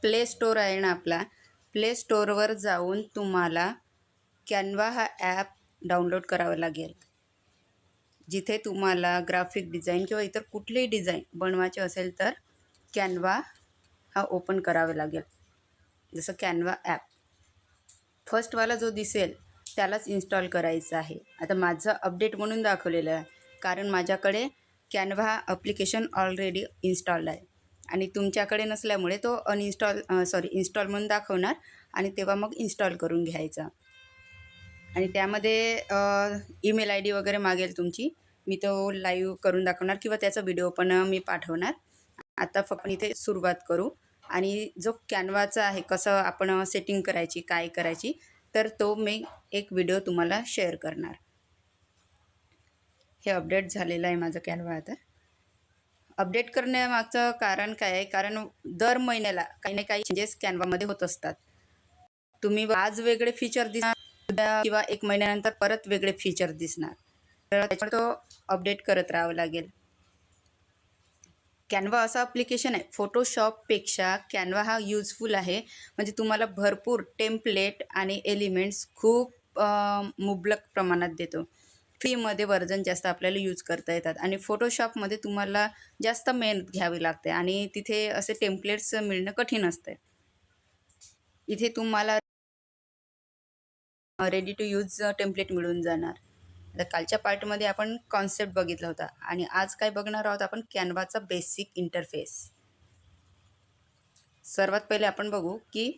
Play store आहे ना आपला, प्ले स्टोअरवर जाऊन तुम्हाला कॅनवा हा ॲप डाउनलोड करावा लागेल. जिथे तुम्हाला ग्राफिक डिझाईन किंवा इतर कुठलीही डिझाईन बनवायचे असेल तर कॅनवा हा ओपन करावा लागेल. जसं कॅनवा ॲप फर्स्टवाला जो दिसेल त्यालाच इन्स्टॉल करायचं आहे. आता माझं अपडेट म्हणून दाखवलेलं आहे, कारण माझ्याकडे कॅनवा हा ॲप्लिकेशन ऑलरेडी इन्स्टॉल्ड आहे आणि तुमच्याकडे नसल्यामुळे तो इन्स्टॉल म्हणून दाखवणार आणि तेव्हा मग इन्स्टॉल करून घ्यायचा. आणि त्यामध्ये ईमेल आय डी वगैरे मागेल तुमची. मी तो लाईव्ह करून दाखवणार किंवा त्याचा व्हिडिओ पण मी पाठवणार. आता फक्त इथे सुरुवात करू आणि जो कॅनवाचा आहे कसं आपण सेटिंग करायची, काय करायची, तर तो मी एक व्हिडिओ तुम्हाला शेअर करणार. हे अपडेट झालेलं आहे माझं कॅनवा. आता अपडेट करण्यामागचं कारण काय आहे, कारण दर महिन्याला काही ना काही चेंजेस कॅनवामध्ये होत असतात. तुम्ही आज वेगळे फीचर दिसणार, उद्या किंवा 1 महिन्यानंतर परत वेगळे फीचर दिसणार. तर त्याच्यामुळे तो अपडेट करत राहावं लागेल. कॅनवा असं ॲप्लिकेशन आहे, फोटोशॉपपेक्षा कॅनवा हा यूजफुल आहे. म्हणजे तुम्हाला भरपूर टेम्पलेट आणि एलिमेंट्स खूप मुबलक प्रमाणात देतो. फ्रीमध्ये व्हर्जन जास्त आपल्याला यूज करता येतात आणि फोटोशॉपमध्ये तुम्हाला जास्त मेहनत घ्यावी लागते आणि तिथे असे टेम्पलेट्स मिळणं कठीण असते. इथे तुम्हाला रेडी टू यूज टेम्पलेट मिळून जाणार. तर कालच्या पार्टमध्ये आपण कॉन्सेप्ट बघितला होता आणि आज काय बघणार आहोत आपण, कॅनवाचा बेसिक इंटरफेस. सर्वात पहिले आपण बघू की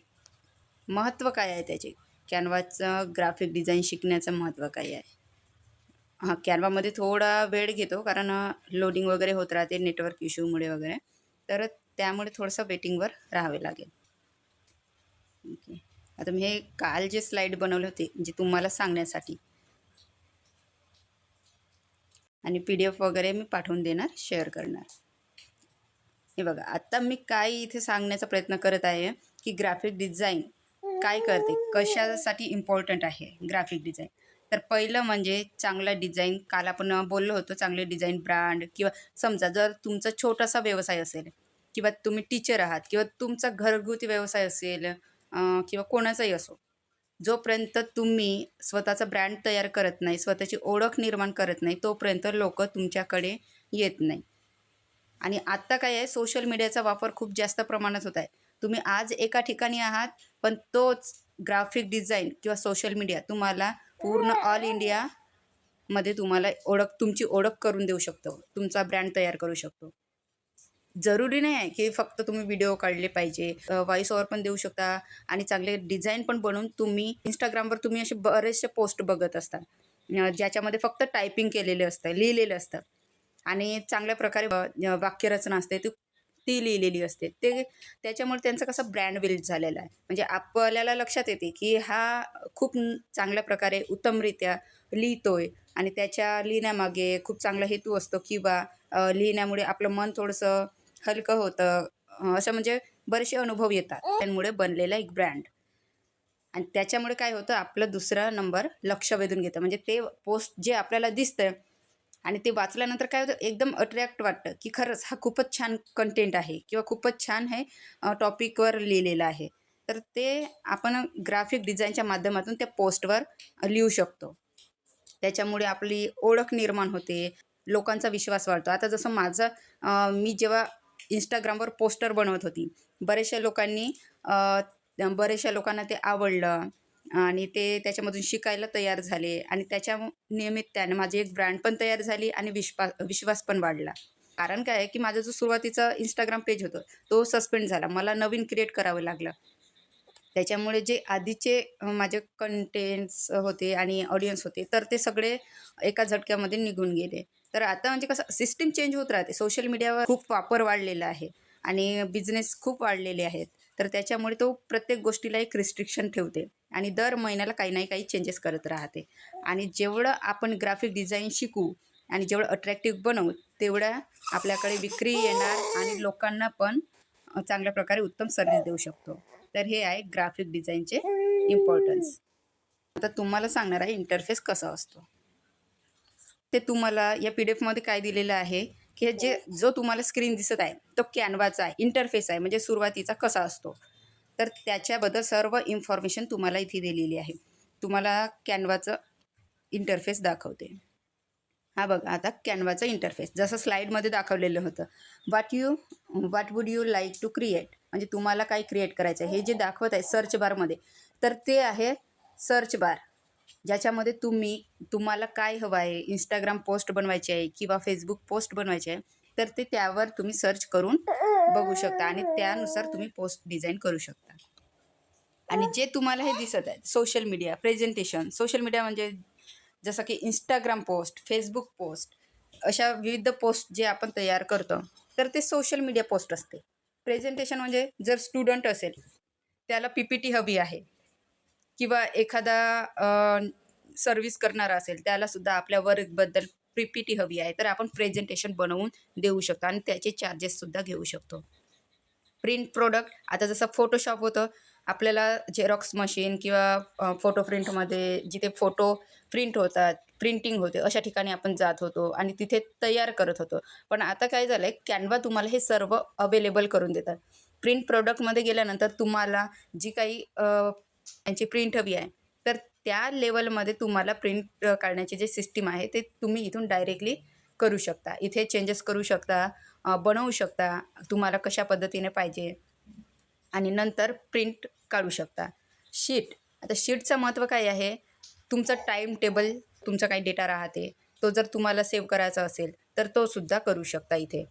महत्त्व काय आहे त्याचे, कॅनवाचं ग्राफिक डिझाईन शिकण्याचं महत्त्व काय आहे. कॅनवामध्ये थोडा वेळ घेतो कारण लोडिंग वगैरे होत राहते नेटवर्क इश्यूमुळे वगैरे, तर त्यामुळे थोडंसं वेटिंगवर राहावे लागेल. ओके, आता मी हे काल जे स्लाईड बनवले होते जे तुम्हाला सांगण्यासाठी आणि PDF वगैरे मी पाठवून देणार, शेअर करणार. हे बघा, आता मी काय इथे सांगण्याचा प्रयत्न करत आहे की ग्राफिक डिझाईन काय करते, कशासाठी इम्पॉर्टंट आहे ग्राफिक डिझाईन. तर पहिलं म्हणजे चांगला डिझाईन. काल आपण बोललो होतो चांगले डिझाईन ब्रँड, किंवा समजा जर तुमचा छोटासा व्यवसाय असेल किंवा तुम्ही टीचर आहात किंवा तुमचा घरगुती व्यवसाय असेल किंवा कोणाचाही असो, जोपर्यंत तुम्ही स्वतःचा ब्रँड तयार करत नाही, स्वतःची ओळख निर्माण करत नाही, तोपर्यंत लोक तुमच्याकडे येत नाही. आणि आत्ता काय आहे, सोशल मीडियाचा वापर खूप जास्त प्रमाणात होत आहे. तुम्ही आज एका ठिकाणी आहात, पण तोच ग्राफिक डिझाईन किंवा सोशल मीडिया तुम्हाला पूर्ण ऑल इंडियामध्ये तुम्हाला तुमची ओळख करून देऊ शकतो, तुमचा ब्रँड तयार करू शकतो. जरुरी नाही आहे की फक्त तुम्ही व्हिडिओ काढले पाहिजे, व्हॉइस ओव्हर पण देऊ शकता आणि चांगले डिझाईन पण बनवून तुम्ही इंस्टाग्रामवर तुम्ही असे बरेचसे पोस्ट बघत असता ज्याच्यामध्ये फक्त टायपिंग केलेलं असतं, लिहिलेलं असतं आणि चांगल्या प्रकारे वाक्यरचना असते ती लिहिलेली असते. त्याच्यामुळे त्यांचा कसा ब्रँड बिल्ड झालेला आहे. म्हणजे आपल्याला लक्षात येते की हा खूप चांगल्या प्रकारे उत्तमरित्या लिहितोय आणि त्याच्या लिहिण्यामागे खूप चांगला हेतू असतो किंवा लिहिण्यामुळे आपलं मन थोडंसं हलकं होतं. असं म्हणजे बरेचसे अनुभव येतात त्यामुळे बनलेला एक ब्रँड. आणि त्याच्यामुळे काय होतं, आपलं दुसरा नंबर लक्ष वेधून घेतं. म्हणजे ते पोस्ट जे आपल्याला दिसतं आणि ते वाचल्यानंतर काय होतं, एकदम अट्रॅक्ट वाटतं की खरंच हा खूपच छान कंटेंट आहे किंवा खूपच छान हे टॉपिकवर लिहिलेलं आहे. तर ते आपण ग्राफिक डिझाईनच्या माध्यमातून त्या पोस्टवर लिहू शकतो. त्याच्यामुळे आपली ओळख निर्माण होते, लोकांचा विश्वास वाढतो. आता जसं मी जेव्हा Instagramवर पोस्टर बनवत होती, बऱ्याचशा लोकांना ते आवडलं आणि ते त्याच्यामधून शिकायला तयार झाले आणि त्याच्या निमित्ताने माझी एक ब्रँड पण तयार झाली आणि विश्वास पण वाढला. कारण काय आहे की माझा जो सुरुवातीचा Instagram पेज होतं तो सस्पेंड झाला. मला नवीन क्रिएट करावं लागलं. त्याच्यामुळे जे आधीचे माझे कंटेंट्स होते आणि ऑडियन्स होते, तर ते सगळे एका झटक्यामध्ये निघून गेले. तर आता म्हणजे कसं सिस्टीम चेंज होत राहते. सोशल मीडियावर खूप वापर वाढलेला आहे आणि बिझनेस खूप वाढलेले आहेत. तर त्याच्यामुळे तो प्रत्येक गोष्टीला एक रिस्ट्रिक्शन ठेवते आणि दर महिन्याला काही ना काही चेंजेस करत राहते. आणि जेवढं आपण ग्राफिक डिझाईन शिकू आणि जेवढं अट्रॅक्टिव्ह बनवू, तेवढ्या आपल्याकडे विक्री येणार आणि लोकांना पण चांगल्या प्रकारे उत्तम सर्व्हिस देऊ शकतो. तर हे आहे ग्राफिक डिझाईनचे इम्पॉर्टन्स. आता तुम्हाला सांगणार आहे इंटरफेस कसा असतो. ते तुम्हाला या PDF काय दिलेलं आहे की जो तुम्हाला स्क्रीन दिसत आहे तो कॅनवाचा आहे, इंटरफेस आहे. म्हणजे सुरुवातीचा कसा असतो तर त्याच्याबद्दल सर्व इन्फॉर्मेशन तुम्हाला इथे दिलेली आहे. तुम्हाला कॅनव्हाचं इंटरफेस दाखवते. हा बघा आता कॅनव्हाचं इंटरफेस जसं स्लाईडमध्ये दाखवलेलं होतं. What would you like to create, म्हणजे तुम्हाला काय क्रिएट करायचं आहे हे जे दाखवत आहे सर्च बारमध्ये, तर ते आहे सर्च बार, ज्याच्यामध्ये तुम्हाला काय हवं आहे, इंस्टाग्राम पोस्ट बनवायची आहे किंवा फेसबुक पोस्ट बनवायची आहे, तर ते त्यावर तुम्ही सर्च करून बघू शकता आणि त्यानुसार तुम्ही पोस्ट डिझाईन करू शकता. आणि जे तुम्हाला हे दिसत आहे social media presentation, social media म्हणजे जसं की इंस्टाग्राम पोस्ट, फेसबुक पोस्ट, अशा विविध पोस्ट जे आपण तयार करतो तर ते सोशल मीडिया पोस्ट असते. प्रेझेंटेशन म्हणजे जर स्टुडंट असेल त्याला PPT हवी आहे किंवा एखादा सर्व्हिस करणारा असेल त्यालासुद्धा आपल्या वर्कबद्दल PPT हवी आहे, तर आपण प्रेझेंटेशन बनवून देऊ शकतो आणि त्याचे चार्जेससुद्धा घेऊ शकतो. प्रिंट प्रोडक्ट, आता जसं फोटोशॉप होतं, आपल्याला झेरॉक्स मशीन किंवा फोटो प्रिंटमध्ये जिथे फोटो प्रिंट होतात, प्रिंटिंग होते, अशा ठिकाणी आपण जात होतो आणि तिथे तयार करत होतो. पण आता काय झालं आहे, कॅनव्हा तुम्हाला हे सर्व अवेलेबल करून देतात. प्रिंट प्रोडक्टमध्ये गेल्यानंतर तुम्हाला जी काही त्यांची प्रिंट हवी आहे, तर त्या लेवलमध्ये तुम्हाला प्रिंट काढण्याची जे सिस्टीम आहे ते तुम्ही इथून डायरेक्टली करू शकता. इथे चेंजेस करू शकता, बनवू शकता, तुम्हाला कशा पद्धतीने पाहिजे आणि नंतर प्रिंट काढू शकता. शीट, आता शीटचं महत्त्व काय आहे, तुमचं टाईम टेबल, तुमचा काही डेटा राहते, तो जर तुम्हाला सेव्ह करायचा असेल तर तो सुद्धा करू शकता इथे.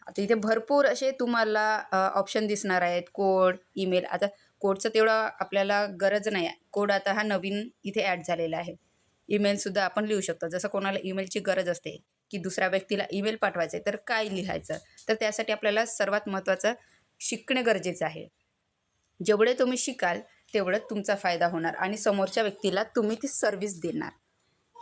आता इथे भरपूर असे तुम्हाला ऑप्शन दिसणार आहेत. कोड, ईमेल, आता कोडचं तेवढं आपल्याला गरज नाही आहे. कोड आता हा नवीन इथे ॲड झालेला आहे. ईमेलसुद्धा आपण लिहू शकतो. जसं कोणाला ईमेलची गरज असते की दुसऱ्या व्यक्तीला ईमेल पाठवायचं आहे तर काय लिहायचं, तर त्यासाठी आपल्याला सर्वात महत्त्वाचं शिकणे गरजेचं आहे. जेवढे तुम्ही शिकाल तेवढं तुमचा फायदा होणार आणि समोरच्या व्यक्तीला तुम्ही ती सर्व्हिस देणार.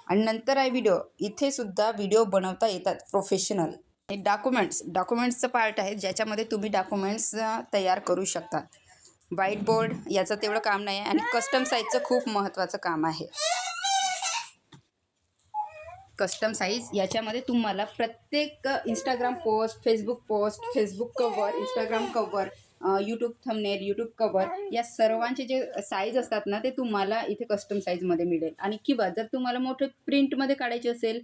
आणि नंतर आहे व्हिडिओ, इथे सुद्धा व्हिडिओ बनवता येतात प्रोफेशनल. डॉक्युमेंट्सचं पार्ट आहे ज्याच्यामध्ये तुम्ही डॉक्युमेंट्स तयार करू शकता. व्हाईट बोर्ड याचं तेवढं काम नाही आहे आणि कस्टम साईजचं खूप महत्त्वाचं काम आहे. कस्टम साईज याच्यामध्ये तुम्हाला प्रत्येक Instagram post, Facebook post, Facebook cover, Instagram cover, YouTube thumbnail, YouTube cover, या सर्वांचे जे साईज असतात ना ते तुम्हाला इथे कस्टम साईजमध्ये मिळेल. आणि किंवा जर तुम्हाला मोठे प्रिंटमध्ये काढायचे असेल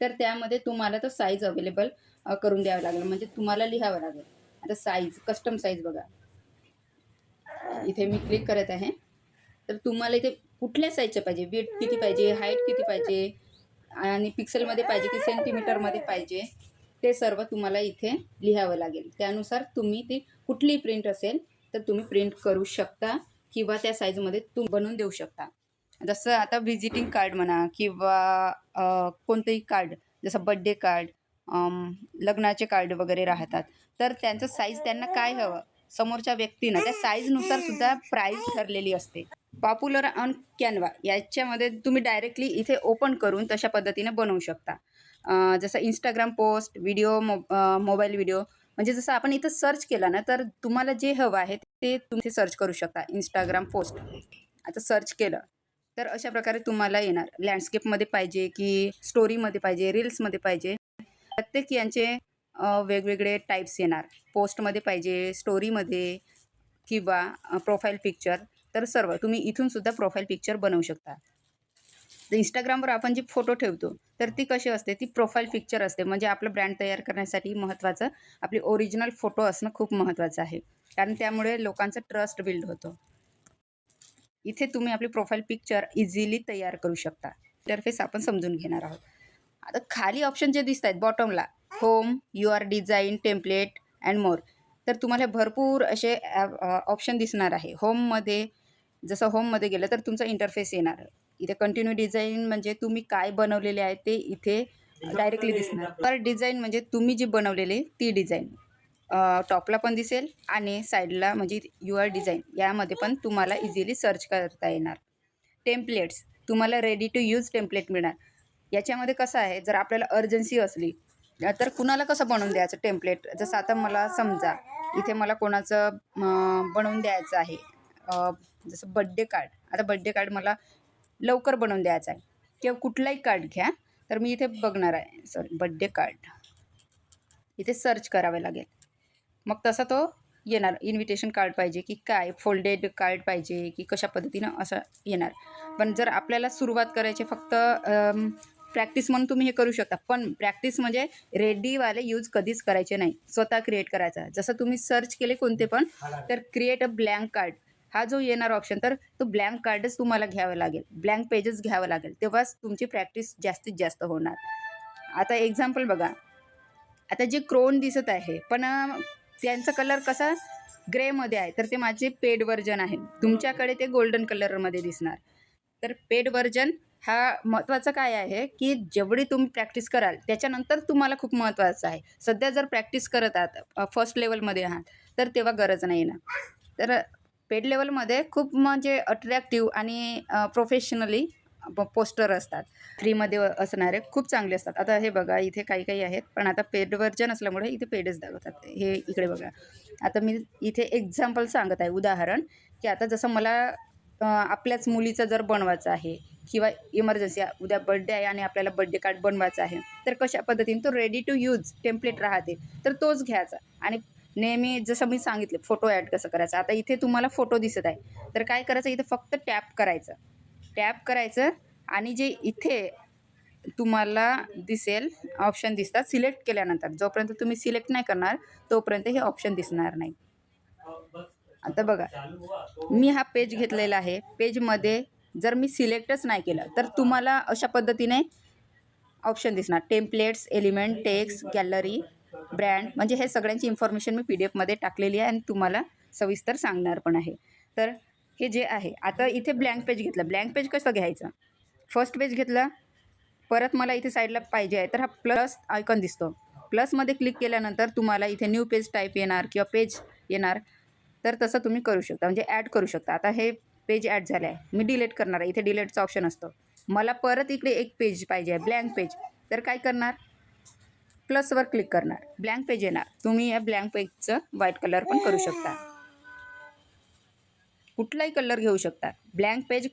तर त्यामध्ये तुम्हाला तो साईज अवेलेबल करून द्यावं लागेल, म्हणजे तुम्हाला लिहावं लागेल. आता साईज, कस्टम साईज बघा, इथे मी क्लिक करत आहे. तर तुम्हाला इथे कुठल्या साईजचं पाहिजे, विड्थ किती पाहिजे, हाईट किती पाहिजे आणि पिक्सेलमध्ये पाहिजे की सेंटीमीटरमध्ये पाहिजे, ते सर्व तुम्हाला इथे लिहावं लागेल. त्यानुसार तुम्ही ती कुठली प्रिंट असेल तर तुम्ही प्रिंट करू शकता किंवा त्या साईजमध्ये तुम्ही बनवून देऊ शकता. जसं आता व्हिजिटिंग कार्ड म्हणा किंवा कोणतंही कार्ड, जसं बड्डे कार्ड, लग्नाचे कार्ड वगैरे राहतात, तर त्यांचं साईज त्यांना काय हवं, समोरच्या व्यक्तीनं त्या साईजनुसार सुद्धा प्राईस ठरलेली असते. पॉप्युलर ऑन कॅनव्हा याच्यामध्ये तुम्ही डायरेक्टली इथे ओपन करून तशा पद्धतीने बनवू शकता. जसं Instagram post, video, mobile video, म्हणजे जसं आपण इथं सर्च केलं ना तर तुम्हाला जे हवं आहे ते तुम्ही सर्च करू शकता. इंस्टाग्राम पोस्ट आता सर्च केलं तर अशा प्रकारे तुम्हाला येणार. लँडस्केपमध्ये पाहिजे की स्टोरीमध्ये पाहिजे, रील्समध्ये पाहिजे, प्रत्येक यांचे वेगवेगळे टाईप्स येणार. पोस्टमध्ये पाहिजे, स्टोरीमध्ये किंवा प्रोफाईल पिक्चर, तर सर्व तुम्ही इथून सुद्धा प्रोफाईल पिक्चर बनवू शकता. तर इंस्टाग्रामवर आपण जी फोटो ठेवतो तर ती कशी असते, ती प्रोफाईल पिक्चर असते. म्हणजे आपलं ब्रँड तयार करण्यासाठी महत्त्वाचं आपली ओरिजिनल फोटो असणं खूप महत्त्वाचं आहे, कारण त्यामुळे लोकांचा ट्रस्ट बिल्ड होतो. इथे तुम्ही आपली प्रोफाईल पिक्चर इझिली तयार करू शकता. इंटरफेस आपण समजून घेणार आहोत. आता खाली ऑप्शन जे दिसत आहेत बॉटमला, home, your design, template and more, तर तुम्हाला भरपूर असे ऑप्शन दिसणार आहे. होममध्ये जसं होममध्ये गेलं तर तुमचा इंटरफेस येणार. इथे कंटिन्यू डिझाईन म्हणजे तुम्ही काय बनवलेले आहे ते इथे डायरेक्टली दिसणार. तर डिझाईन म्हणजे तुम्ही जी बनवलेली ती डिझाईन टॉपला पण दिसेल आणि साईडला म्हणजे युअर डिझाईन यामध्ये पण तुम्हाला इझिली सर्च करता येणार. टेम्पलेट्स, तुम्हाला रेडी टू यूज टेम्पलेट मिळणार. याच्यामध्ये कसं आहे, जर आपल्याला अर्जन्सी असली तर कुणाला कसं बनवून द्यायचं टेम्पलेट, जसं आता मला समजा इथे मला कोणाचं बनवून द्यायचं आहे, जसं बड्डे कार्ड. आता बड्डे कार्ड मला लवकर बनवून द्यायचा आहे किंवा कुठलाही कार्ड घ्या, तर मी इथे बघणार आहे बड्डे कार्ड, इथे सर्च करावे लागेल. मग तसा तो येणार. इन्व्हिटेशन कार्ड पाहिजे की काय, फोल्डेड कार्ड पाहिजे की कशा पद्धतीनं असं येणार. पण जर आपल्याला सुरुवात करायची फक्त प्रॅक्टिस म्हणून तुम्ही हे करू शकता. पण प्रॅक्टिस म्हणजे रेडीवाले यूज कधीच करायचे नाही. स्वतः क्रिएट करायचा. जसं तुम्ही सर्च केले कोणते पण, तर क्रिएट अ ब्लँक कार्ड हा जो येणार ऑप्शन, तर तो ब्लँक कार्डच तुम्हाला घ्यावं लागेल. ब्लँक पेजेस घ्यावं लागेल. तेव्हाच तुमची प्रॅक्टिस जास्तीत जास्त होणार. आता एक्झाम्पल बघा. आता जे क्रोन दिसत आहे, पण त्यांचा कलर कसा ग्रेमध्ये आहे, तर ते माझे पेड व्हर्जन आहे. तुमच्याकडे ते गोल्डन कलरमध्ये दिसणार. तर पेड व्हर्जन हा महत्त्वाचा काय आहे, की जेवढी तुम्ही प्रॅक्टिस कराल त्याच्यानंतर तुम्हाला खूप महत्त्वाचं आहे. सध्या जर प्रॅक्टिस करत आहात, फर्स्ट लेवलमध्ये आहात, तर तेव्हा गरज नाही ना. तर पेड लेवलमध्ये खूप म्हणजे अट्रॅक्टिव्ह आणि प्रोफेशनली पोस्टर असतात. फ्रीमध्ये असणारे खूप चांगले असतात. आता हे बघा, इथे काही काही आहेत, पण आता पेड व्हर्जन असल्यामुळे इथे पेडच दाखवतात. हे इकडे बघा. आता मी इथे एक्झाम्पल सांगत आहे, उदाहरण, की आता जसं मला आपल्याच मुलीचं जर बनवायचं आहे किंवा इमर्जन्सी उद्या बर्थडे आहे आणि आपल्याला बर्थडे कार्ड बनवायचा आहे, तर कशा पद्धतीने तो रेडी टू यूज टेम्पलेट राहते, तर तोच घ्यायचा. आणि नेहमी जसं मी सांगितलं फोटो ॲड कसं करायचं. आता इथे तुम्हाला फोटो दिसत आहे, तर काय करायचं, इथे फक्त टॅप करायचं. टॅप करायचं आणि जे इथे तुम्हाला दिसेल ऑप्शन दिसतात, सिलेक्ट केल्यानंतर जोपर्यंत तुम्ही सिलेक्ट नाही करणार तोपर्यंत हे ऑप्शन दिसणार नाही. आता बघा, मी हा पेज घेतलेला आहे. पेजमध्ये जर मी सिलेक्टच नाही केलं तर तुम्हाला अशा पद्धतीने ऑप्शन दिसणार. Templates, element, text, gallery, brand, म्हणजे हे सगळ्यांची इन्फॉर्मेशन मी PDF मध्ये टाकलेली आहे आणि तुम्हाला सविस्तर सांगणार पण आहे. तर हे जे आहे, आता इथे ब्लँक पेज घेतलं. ब्लँक पेज कसं घ्यायचं, फर्स्ट पेज घेतलं, परत मला इथे साईडला पाहिजे आहे, तर हा प्लस आयकॉन दिसतो. प्लसमध्ये क्लिक केल्यानंतर तुम्हाला इथे न्यू पेज टाईप येणार किंवा पेज येणार. तर तसं तुम्ही करू शकता, म्हणजे ॲड करू शकता. आता हे पेज ॲड झालं आहे, मी डिलीट करणार आहे. इथे डिलीटचा ऑप्शन असतो. मला परत इकडे एक पेज पाहिजे आहे, ब्लँक पेज, तर काय करणार, प्लसवर क्लिक करणार, ब्लँक पेज येणार. तुम्ही या ब्लँक पेजचं व्हाईट कलर पण करू शकता, कुठलाही कलर घेऊ शकता. ब्लँक पेज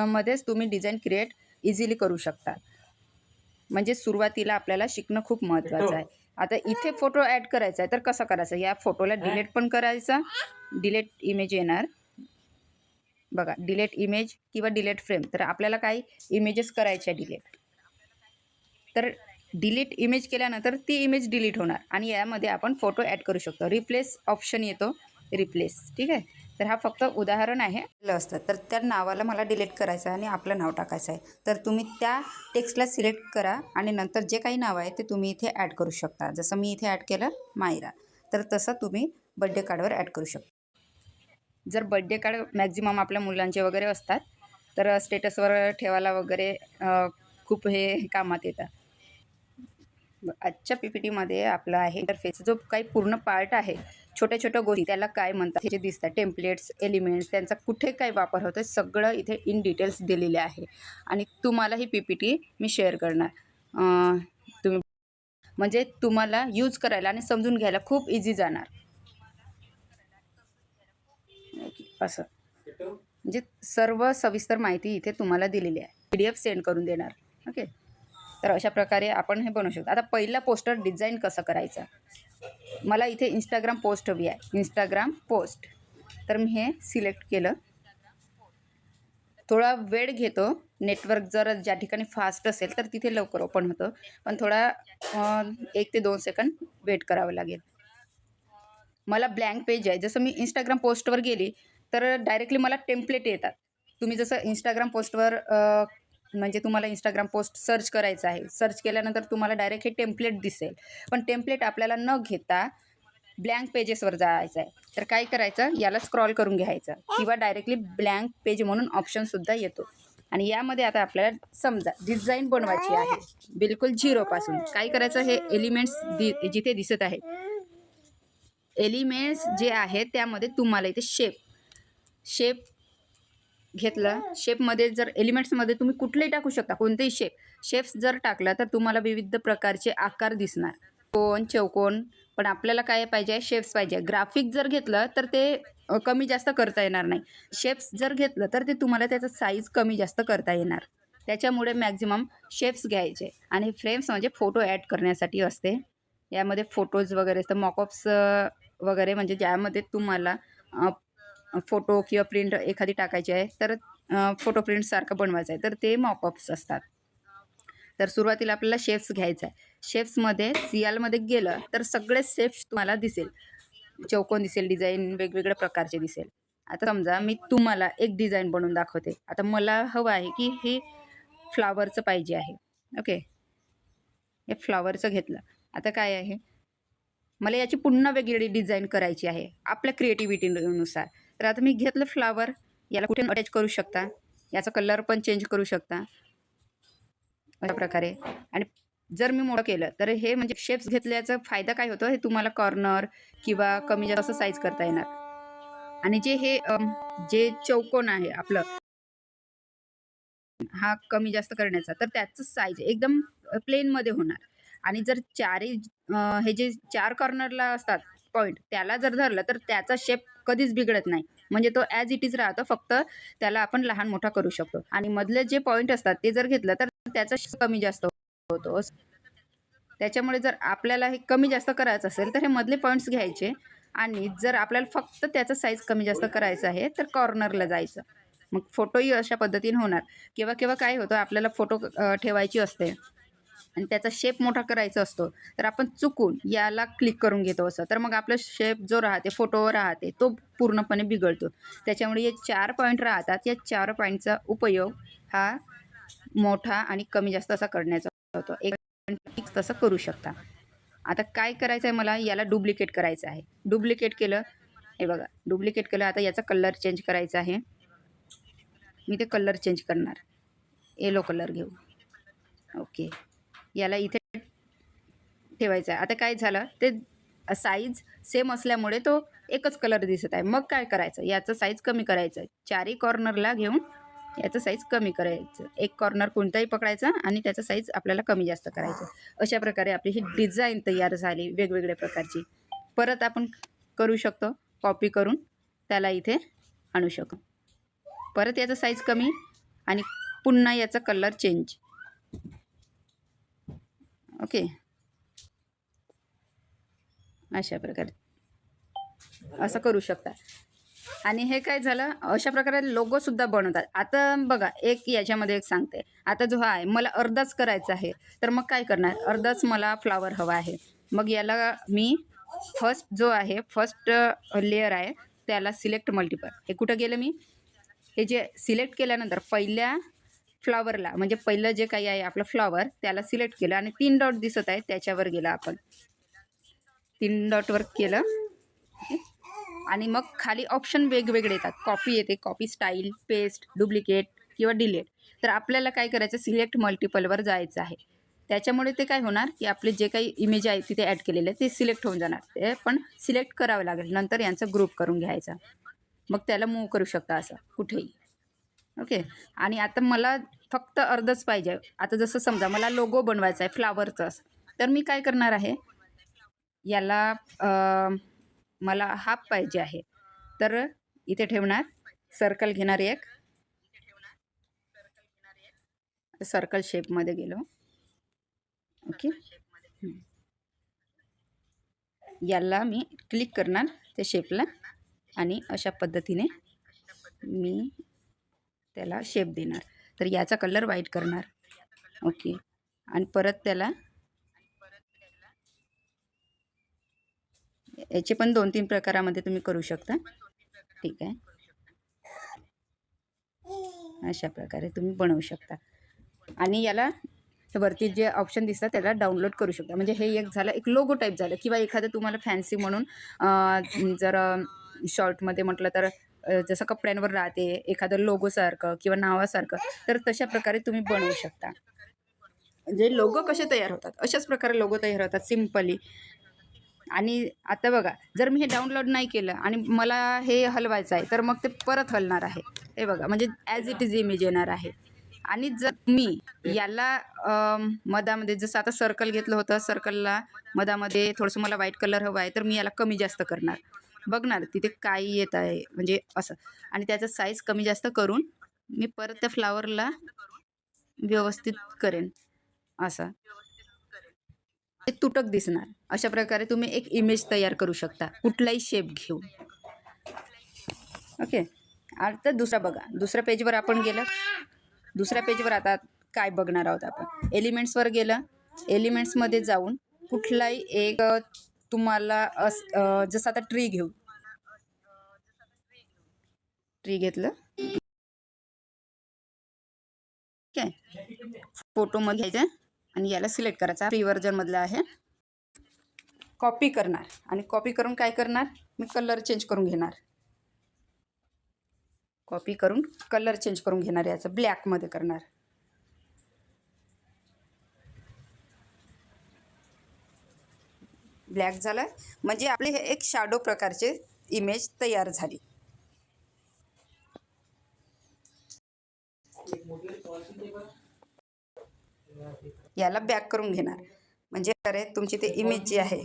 मध्येच तुम्ही डिझाईन क्रिएट इझिली करू शकता. म्हणजे सुरुवातीला आपल्याला शिकणं खूप महत्त्वाचं आहे. आता इथे फोटो ॲड करायचा आहे, तर कसं करायचं, या फोटोला डिलीट पण करायचा. डिलीट इमेज येणार बघा, डिलीट इमेज किंवा डिलीट फ्रेम. तर आपल्याला काही इमेजेस करायचे आहे डिलीट, तर डिलीट इमेज केल्यानंतर ती इमेज डिलीट होणार आणि यामध्ये आपण फोटो ॲड करू शकतो. रिप्लेस ऑप्शन येतो, रिप्लेस, ठीक आहे. तर हा फक्त उदाहरण आहे असतं. तर त्या नावाला मला डिलीट करायचं आहे आणि आपलं नाव टाकायचं आहे. तर तुम्ही त्या टेक्स्टला सिलेक्ट करा आणि नंतर जे काही नाव आहे ते तुम्ही इथे ॲड करू शकता. जसं मी इथे ॲड केलं मायरा, तर तसं तुम्ही बड्डे कार्डवर ॲड करू शकता. जर बड्डे कार्ड मॅक्झिमम आपल्या मुलांचे वगैरे असतात, तर स्टेटसवर ठेवायला वगैरे खूप हे कामात येतं. आजच्या PPTमध्ये आपला आहे इंटरफेस, जो काही पूर्ण पार्ट आहे, छोट्या छोट्या गोष्टी त्याला काय म्हणतात हे जे दिसतात, टेम्पलेट्स, एलिमेंट्स, त्यांचा कुठे काय वापर होतो सगळं इथे इन डिटेल्स दिलेले आहे. आणि तुम्हाला ही PPT मी शेअर करणार. तुम्ही म्हणजे तुम्हाला यूज करायला आणि समजून घ्यायला खूप इझी जाणार. असं म्हणजे सर्व सविस्तर माहिती इथे तुम्हाला दिलेली आहे. PDF सेंड करून देणार. ओके, तर अशा प्रकारे आपण हे बनवू शकतो. आता पहिला पोस्टर डिझाईन कसं करायचं, मला इथे इंस्टाग्राम पोस्ट हवी आहे. इंस्टाग्राम पोस्ट, तर मी हे सिलेक्ट केलं. थोडा वेळ घेतो, नेटवर्क जर ज्या ठिकाणी फास्ट असेल तर तिथे लवकर ओपन होतं, पण थोडा 1 ते 2 सेकंड वेट करावं लागेल. मला ब्लँक पेज आहे. जसं मी इंस्टाग्राम पोस्टवर गेली तर डायरेक्टली मला टेम्पलेट येतात. तुम्ही जसं इंस्टाग्राम पोस्टवर म्हणजे तुम्हाला इंस्टाग्राम पोस्ट सर्च करायचं आहे. सर्च केल्यानंतर तुम्हाला डायरेक्ट हे टेम्पलेट दिसेल. पण टेम्पलेट आपल्याला न घेता ब्लँक पेजेसवर जायचं आहे. तर काय करायचं, याला स्क्रॉल करून घ्यायचं किंवा डायरेक्टली ब्लँक पेज म्हणून ऑप्शनसुद्धा येतो. आणि यामध्ये आता आपल्याला समजा डिझाईन बनवायची आहे बिलकुल झिरोपासून. काय करायचं, हे एलिमेंट्स जिथे दिसत आहे, एलिमेंट्स जे आहेत त्यामध्ये तुम्हाला इथे शेप घेतलं. शेपमध्ये जर एलिमेंट्समध्ये तुम्ही कुठलेही टाकू शकता, कोणतेही शेप्स जर टाकला तर तुम्हाला विविध प्रकारचे आकार दिसणार, कोन, चौकोन. पण आपल्याला काय पाहिजे, शेप्स पाहिजे. ग्राफिक जर घेतलं तर ते कमी जास्त करता येणार नाही. शेप्स जर घेतलं तर ते तुम्हाला त्याचं साईज कमी जास्त करता येणार. त्याच्यामुळे मॅक्झिमम शेप्स घ्यायचे. आणि फ्रेम्स म्हणजे फोटो ॲड करण्यासाठी असते. यामध्ये फोटोज वगैरे असतं, मॉकअप्स वगैरे म्हणजे ज्यामध्ये तुम्हाला फोटो किंवा प्रिंट एखादी टाकायची आहे तर फोटो प्रिंटसारखं बनवायचं आहे तर ते मॉपअप्स असतात. तर सुरुवातीला आपल्याला शेप्स घ्यायचा आहे. शेप्समध्ये सियालमध्ये गेलं तर सगळे शेप्स तुम्हाला दिसेल. चौकोन दिसेल, डिझाईन वेगवेगळ्या प्रकारचे दिसेल. आता समजा मी तुम्हाला एक डिझाईन बनवून दाखवते. आता मला हवं आहे की हे फ्लॉवरचं पाहिजे आहे. ओके. हे फ्लॉवरचं घेतलं. आता काय आहे, मला याची पुन्हा वेगळी डिझाईन करायची आहे आपल्या क्रिएटिव्हिटीनुसार. तर आता मी घेतलं फ्लॉवर, याला कुठे अटॅच करू शकता, याचा कलर पण चेंज करू शकता अशा प्रकारे. आणि जर मी मोठं केलं तर हे म्हणजे शेप्स घेतल्याचा फायदा काय होतो, हे तुम्हाला कॉर्नर किंवा कमी जास्त साईज करता येणार. आणि जे हे जे चौकोन आहे आपलं, हा कमी जास्त करण्याचा, तर त्याचं साईज एकदम प्लेनमध्ये होणार. आणि जर चारही हे जे 4 कॉर्नरला असतात पॉइंट, त्याला जर धरलं तर त्याचा शेप कधीच बिघडत नाही. म्हणजे तो ॲज इट इज राहतो, फक्त त्याला आपण लहान मोठा करू शकतो. आणि मधले जे पॉइंट असतात ते जर घेतलं तर त्याचा शेप कमी जास्त होतो. त्याच्यामुळे जर आपल्याला हे कमी जास्त करायचं असेल तर हे मधले पॉइंट्स घ्यायचे. आणि जर आपल्याला फक्त त्याचा साईज कमी जास्त करायचं आहे तर कॉर्नरला जायचं. मग फोटोही अशा पद्धतीने होणार. केव्हा केव्हा काय होतं, आपल्याला फोटो ठेवायची असते आणि त्याचा शेप मोठा करायचा असतो, तर आपण चुकून याला क्लिक करून घेतो असं, तर मग आपला शेप जो राहते फोटोवर राहते तो पूर्णपणे बिघडतो. त्याच्यामुळे हे 4 पॉईंट राहतात, या 4 पॉईंटचा उपयोग हा मोठा आणि कमी जास्त असा करण्याचा होतो. एक तसं करू शकता. आता काय करायचं आहे, मला याला डुप्लिकेट करायचं आहे. डुप्लिकेट केलं, हे बघा डुप्लिकेट केलं. आता याचा कलर चेंज करायचा आहे. मी ते कलर चेंज करणार, येलो कलर घेऊ. ओके. याला इथे ठेवायचं आहे. आता काय झालं, ते साईज सेम असल्यामुळे तो एकच कलर दिसत आहे. मग काय करायचं, याचं साईज कमी करायचं. 4ही कॉर्नरला घेऊन याचं साईज कमी करायचं. एक कॉर्नर कोणताही पकडायचा आणि त्याचं साईज आपल्याला कमी जास्त करायचं. अशा प्रकारे आपली ही डिझाईन तयार झाली वेगवेगळ्या प्रकारची. परत आपण करू शकतो, कॉपी करून त्याला इथे आणू शकतो. परत याचा साईज कमी आणि पुन्हा याचा कलर चेंज. ओके. अशा प्रकारे असं करू शकता. आणि हे काय झालं, अशा प्रकारे लोगोसुद्धा बनवतात. आता बघा, एक याच्यामध्ये एक सांगते. आता जो हा आहे, मला अर्धाच करायचा आहे, तर मग काय करणार, अर्धाच मला फ्लॉवर हवा आहे. मग याला मी फर्स्ट जो आहे, फर्स्ट लेयर आहे, त्याला सिलेक्ट मल्टिपल, हे कुठं गेलं मी, हे जे सिलेक्ट केल्यानंतर पहिल्या फ्लॉवरला, म्हणजे पहिलं जे काही आहे आपलं फ्लॉवर, त्याला सिलेक्ट केलं आणि 3 डॉट दिसत आहे त्याच्यावर गेला आपण. 3 डॉटवर केलं आणि मग खाली ऑप्शन वेगवेगळे येतात. कॉपी येते, कॉपी स्टाईल, पेस्ट, डुप्लिकेट किंवा डिलीट. तर आपल्याला काय करायचं, सिलेक्ट मल्टिपलवर जायचं आहे. त्याच्यामुळे ते काय होणार, की आपले जे काही इमेज आहे तिथे ॲड केलेले ते सिलेक्ट होऊन जाणार. ते पण सिलेक्ट करावं लागेल, नंतर यांचा ग्रुप करून घ्यायचा. मग त्याला मूव्ह करू शकता असं कुठेही. ओके. आणि आता मला फक्त अर्धच पाहिजे. आता जसं समजा मला लोगो बनवायचा आहे फ्लॉवरचाच, तर मी काय करणार आहे, याला मला हाफ पाहिजे आहे, तर इथे ठेवणार, सर्कल घेणार एक, सर्कल शेपमध्ये गेलो. ओके. याला मी क्लिक करणार त्या शेपला आणि अशा पद्धतीने मी त्याला शेप देणार. तर याचा कलर व्हाईट करणार. ओके. आणि परत त्याला याचे पण 2-3 प्रकारामध्ये तुम्ही करू शकता. ठीक आहे. अशा प्रकारे तुम्ही बनवू शकता. आणि याला वरती जे ऑप्शन दिसतात त्याला डाउनलोड करू शकता. म्हणजे हे एक झालं, एक लोगो टाईप झालं. किंवा एखादं तुम्हाला फॅन्सी म्हणून जर शॉर्टमध्ये म्हटलं तर जसं कपड्यांवर राहते एखादं लोगोसारखं किंवा नावासारखं, तर तशा प्रकारे तुम्ही बनवू शकता. म्हणजे लोगो कसे तयार होतात, अशाच प्रकारे लोगो तयार होतात सिम्पली. आणि आता बघा, जर मी हे डाउनलोड नाही केलं आणि मला हे हलवायचं आहे, तर मग ते परत हलणार आहे. हे बघा, म्हणजे ॲज इट इज इमेज येणार आहे. आणि जर मी याला मधामध्ये, जसं आता सर्कल घेतलं होतं, सर्कलला मधामध्ये थोडंसं मला व्हाईट कलर हवा आहे, तर मी याला कमी जास्त करणार. बघणार तिथे काय येत आहे, म्हणजे असं. आणि त्याचा साईज कमी जास्त करून मी परत त्या फ्लावरला व्यवस्थित करेन असं. ते तुटक दिसणार. अशा प्रकारे तुम्ही एक इमेज तयार करू शकता कुठलाही शेप घेऊन. ओके. आता दुसरा बघा, दुसऱ्या पेजवर आपण गेलं. दुसऱ्या पेजवर आता काय बघणार आहोत आपण, एलिमेंट्सवर गेलं. एलिमेंट्समध्ये जाऊन कुठलाही एक तुम्हाला जसं आता ट्री घेऊ. ट्री घेतलं. ठीक आहे. फोटोमध्ये घ्यायचं आणि याला सिलेक्ट करायचा. फ्री व्हर्जनमधला आहे. कॉपी करणार आणि कॉपी करून काय करणार, मी कलर चेंज करून घेणार. कॉपी करून कलर चेंज करून घेणार. याचं ब्लॅकमध्ये करणार. ब्लॅक झालं म्हणजे आपले हे एक शॅडो प्रकारचे इमेज तयार झाली. याला बॅक करून घेणार म्हणजे अरे तुमची ते इमेज जी आहे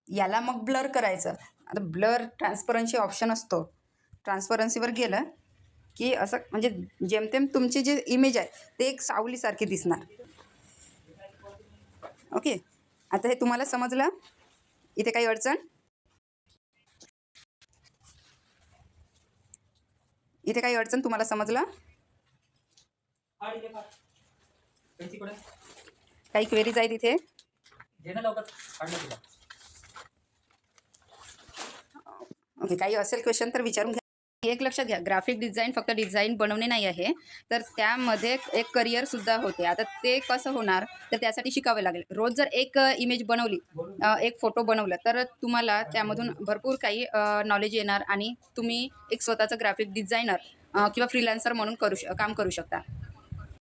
याला मग ब्लर करायचं. आता ब्लर ट्रान्सपरन्सी ऑप्शन असतो. ट्रान्सपरन्सीवर गेलं की असं म्हणजे जेमतेम तुमची जी इमेज आहे ते एक सावलीसारखी दिसणार. ओके. आता हे तुम्हाला समजलं. इथे काही अडचण, इथे काही अडचण तुम्हाला समजलं, काही क्वेरीज आहेत इथे. ओके. काही असेल क्वेश्चन तर विचारून घ्या. एक लक्षात घ्या, ग्राफिक डिझाईन फक्त डिझाईन बनवणे नाही आहे, तर त्यामध्ये एक करिअरसुद्धा होते. आता ते कसं होणार, तर त्यासाठी शिकावे लागेल. रोज जर एक इमेज बनवली, एक फोटो बनवलं, तर तुम्हाला त्यामधून भरपूर काही नॉलेज येणार आणि तुम्ही एक स्वतःचं ग्राफिक डिझायनर किंवा फ्रीलान्सर म्हणून काम करू शकता.